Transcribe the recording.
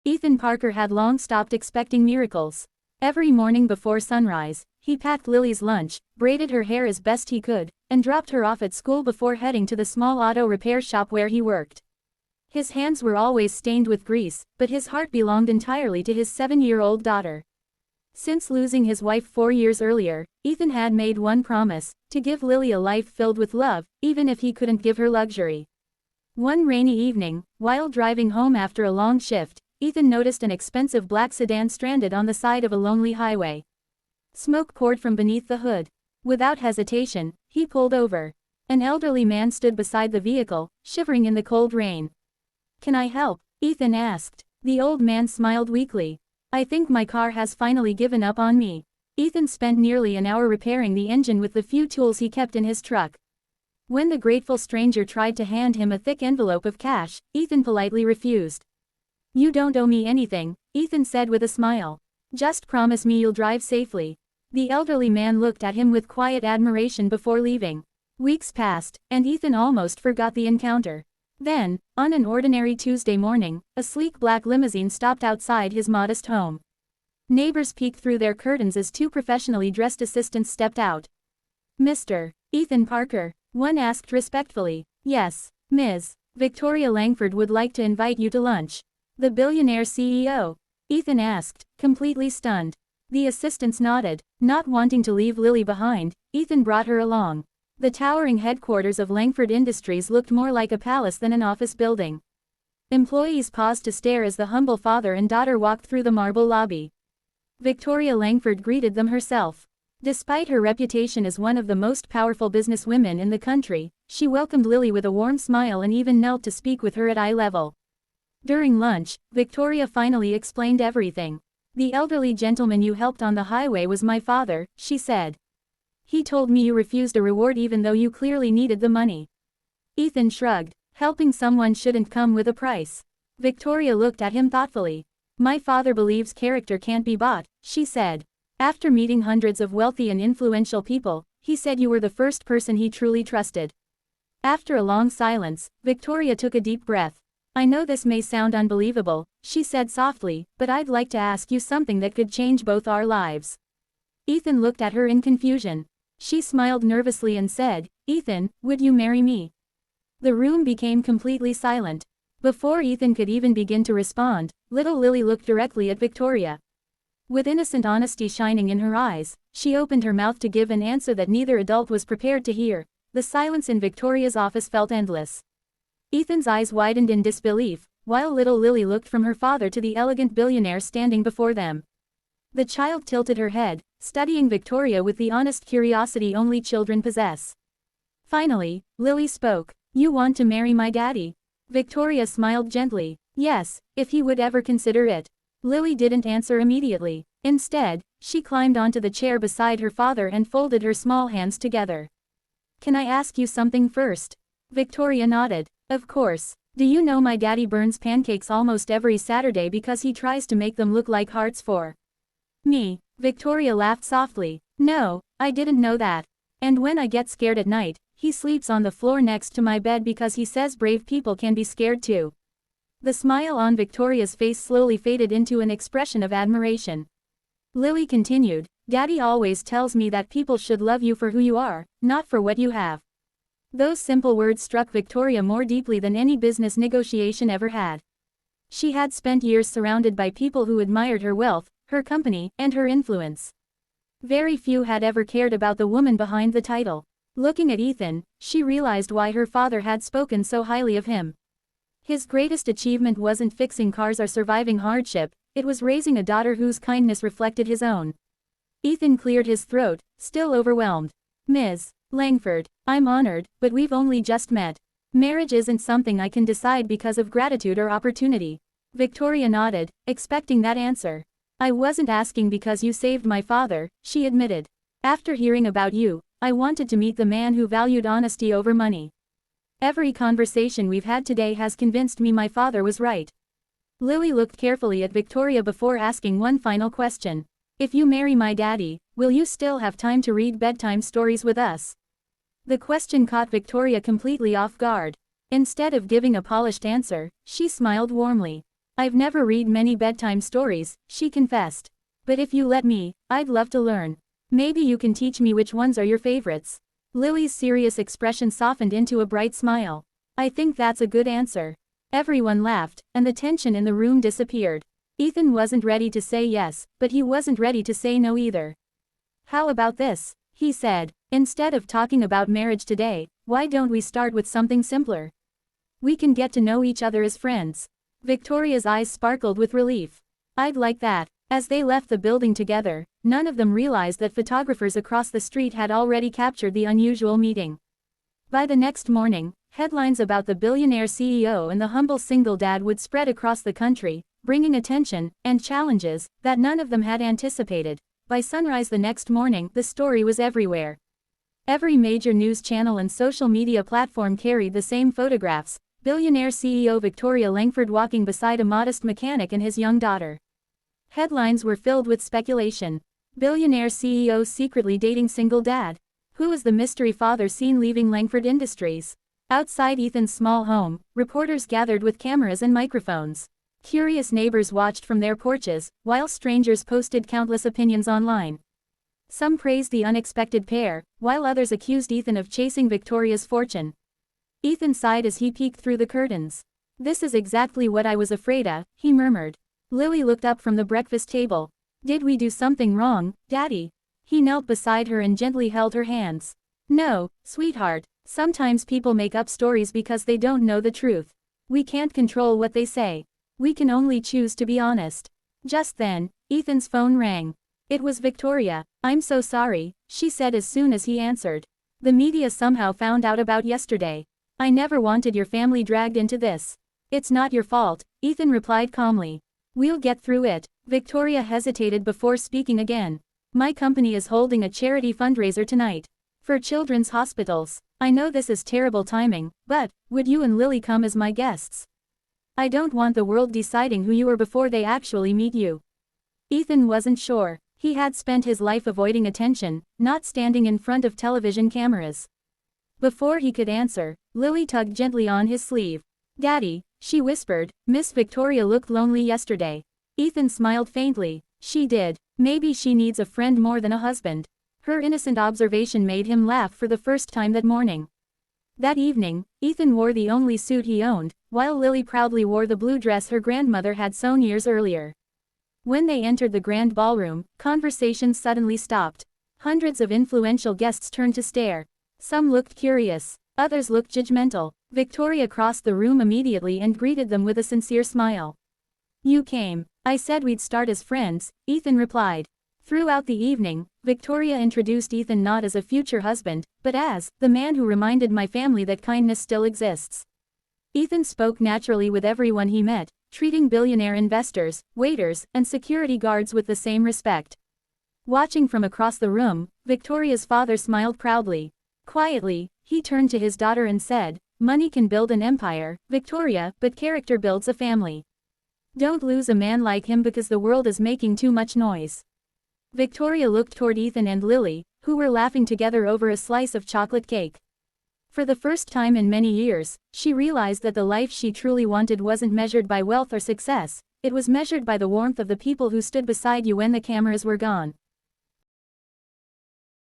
Ethan Parker had long stopped expecting miracles. Every morning before sunrise, he packed Lily's lunch, braided her hair as best he could, and dropped her off at school before heading to the small auto repair shop where he worked. His hands were always stained with grease, but his heart belonged entirely to his 7-year-old daughter. Since losing his wife 4 years earlier, Ethan had made one promise: to give Lily a life filled with love, even if he couldn't give her luxury. One rainy evening, while driving home after a long shift, Ethan noticed an expensive black sedan stranded on the side of a lonely highway. Smoke poured from beneath the hood. Without hesitation, he pulled over. An elderly man stood beside the vehicle, shivering in the cold rain. "Can I help?" Ethan asked. The old man smiled weakly. "I think my car has finally given up on me." Ethan spent nearly an hour repairing the engine with the few tools he kept in his truck. When the grateful stranger tried to hand him a thick envelope of cash, Ethan politely refused. "You don't owe me anything," Ethan said with a smile. "Just promise me you'll drive safely." The elderly man looked at him with quiet admiration before leaving. Weeks passed, and Ethan almost forgot the encounter. Then, on an ordinary Tuesday morning, a sleek black limousine stopped outside his modest home. Neighbors peeked through their curtains as 2 professionally dressed assistants stepped out. "Mr. Ethan Parker?" one asked respectfully. "Yes, Ms. Victoria Langford would like to invite you to lunch." "The billionaire CEO?" Ethan asked, completely stunned. The assistants nodded. Not wanting to leave Lily behind, Ethan brought her along. The towering headquarters of Langford Industries looked more like a palace than an office building. Employees paused to stare as the humble father and daughter walked through the marble lobby. Victoria Langford greeted them herself. Despite her reputation as one of the most powerful businesswomen in the country, she welcomed Lily with a warm smile and even knelt to speak with her at eye level. During lunch, Victoria finally explained everything. "The elderly gentleman you helped on the highway was my father," she said. "He told me you refused a reward even though you clearly needed the money." Ethan shrugged. Helping someone shouldn't come with a price. Victoria looked at him thoughtfully. "My father believes character can't be bought," she said. "After meeting hundreds of wealthy and influential people, he said you were the first person he truly trusted." After a long silence, Victoria took a deep breath. "I know this may sound unbelievable," she said softly, "but I'd like to ask you something that could change both our lives." Ethan looked at her in confusion. She smiled nervously and said, "Ethan, would you marry me?" The room became completely silent. Before Ethan could even begin to respond, little Lily looked directly at Victoria. With innocent honesty shining in her eyes, she opened her mouth to give an answer that neither adult was prepared to hear. The silence in Victoria's office felt endless. Ethan's eyes widened in disbelief, while little Lily looked from her father to the elegant billionaire standing before them. The child tilted her head, studying Victoria with the honest curiosity only children possess. Finally, Lily spoke. "You want to marry my daddy?" Victoria smiled gently. "Yes, if he would ever consider it." Lily didn't answer immediately. Instead, she climbed onto the chair beside her father and folded her small hands together. "Can I ask you something first?" Victoria nodded. "Of course. Do you know my daddy burns pancakes almost every Saturday because he tries to make them look like hearts for me?" Victoria laughed softly. "No, I didn't know that. And when I get scared at night, he sleeps on the floor next to my bed because he says brave people can be scared too." The smile on Victoria's face slowly faded into an expression of admiration. Lily continued, "Daddy always tells me that people should love you for who you are, not for what you have." Those simple words struck Victoria more deeply than any business negotiation ever had. She had spent years surrounded by people who admired her wealth, her company, and her influence. Very few had ever cared about the woman behind the title. Looking at Ethan, she realized why her father had spoken so highly of him. His greatest achievement wasn't fixing cars or surviving hardship, it was raising a daughter whose kindness reflected his own. Ethan cleared his throat, still overwhelmed. "Ms. Langford, I'm honored, but we've only just met. Marriage isn't something I can decide because of gratitude or opportunity." Victoria nodded, expecting that answer. "I wasn't asking because you saved my father," she admitted. "After hearing about you, I wanted to meet the man who valued honesty over money. Every conversation we've had today has convinced me my father was right." Lily looked carefully at Victoria before asking one final question. "If you marry my daddy, will you still have time to read bedtime stories with us?" The question caught Victoria completely off guard. Instead of giving a polished answer, she smiled warmly. I've never read many bedtime stories, she confessed. But if you let me, I'd love to learn. Maybe you can teach me which ones are your favorites. Lily's serious expression softened into a bright smile. I think that's a good answer. Everyone laughed, and the tension in the room disappeared. Ethan wasn't ready to say yes, but he wasn't ready to say no either. How about this? He said. Instead of talking about marriage today, why don't we start with something simpler? We can get to know each other as friends. Victoria's eyes sparkled with relief. I'd like that. As they left the building together, none of them realized that photographers across the street had already captured the unusual meeting. By the next morning, headlines about the billionaire CEO and the humble single dad would spread across the country, bringing attention and challenges that none of them had anticipated. By sunrise the next morning, the story was everywhere. Every major news channel and social media platform carried the same photographs: billionaire CEO Victoria Langford walking beside a modest mechanic and his young daughter. Headlines were filled with speculation. Billionaire CEO secretly dating single dad. Who was the mystery father seen leaving Langford Industries? Outside Ethan's small home, reporters gathered with cameras and microphones. Curious neighbors watched from their porches, while strangers posted countless opinions online. Some praised the unexpected pair, while others accused Ethan of chasing Victoria's fortune. Ethan sighed as he peeked through the curtains. This is exactly what I was afraid of, he murmured. Lily looked up from the breakfast table. Did we do something wrong, Daddy? He knelt beside her and gently held her hands. No, sweetheart, sometimes people make up stories because they don't know the truth. We can't control what they say. We can only choose to be honest. Just then, Ethan's phone rang. It was Victoria. I'm so sorry, she said as soon as he answered. The media somehow found out about yesterday. I never wanted your family dragged into this. It's not your fault, Ethan replied calmly. We'll get through it. Victoria hesitated before speaking again. My company is holding a charity fundraiser tonight. For children's hospitals. I know this is terrible timing, but would you and Lily come as my guests? I don't want the world deciding who you are before they actually meet you. Ethan wasn't sure. He had spent his life avoiding attention, not standing in front of television cameras. Before he could answer, Lily tugged gently on his sleeve. Daddy, she whispered, Miss Victoria looked lonely yesterday. Ethan smiled faintly. She did. Maybe she needs a friend more than a husband. Her innocent observation made him laugh for the first time that morning. That evening, Ethan wore the only suit he owned, while Lily proudly wore the blue dress her grandmother had sewn years earlier. When they entered the grand ballroom, conversation suddenly stopped. Hundreds of influential guests turned to stare. Some looked curious, others looked judgmental. Victoria crossed the room immediately and greeted them with a sincere smile. You came. I said we'd start as friends, Ethan replied. Throughout the evening, Victoria introduced Ethan not as a future husband, but as the man who reminded my family that kindness still exists. Ethan spoke naturally with everyone he met, treating billionaire investors, waiters, and security guards with the same respect. Watching from across the room, Victoria's father smiled proudly. Quietly, he turned to his daughter and said, Money can build an empire, Victoria, but character builds a family. Don't lose a man like him because the world is making too much noise. Victoria looked toward Ethan and Lily, who were laughing together over a slice of chocolate cake. For the first time in many years, she realized that the life she truly wanted wasn't measured by wealth or success, it was measured by the warmth of the people who stood beside you when the cameras were gone.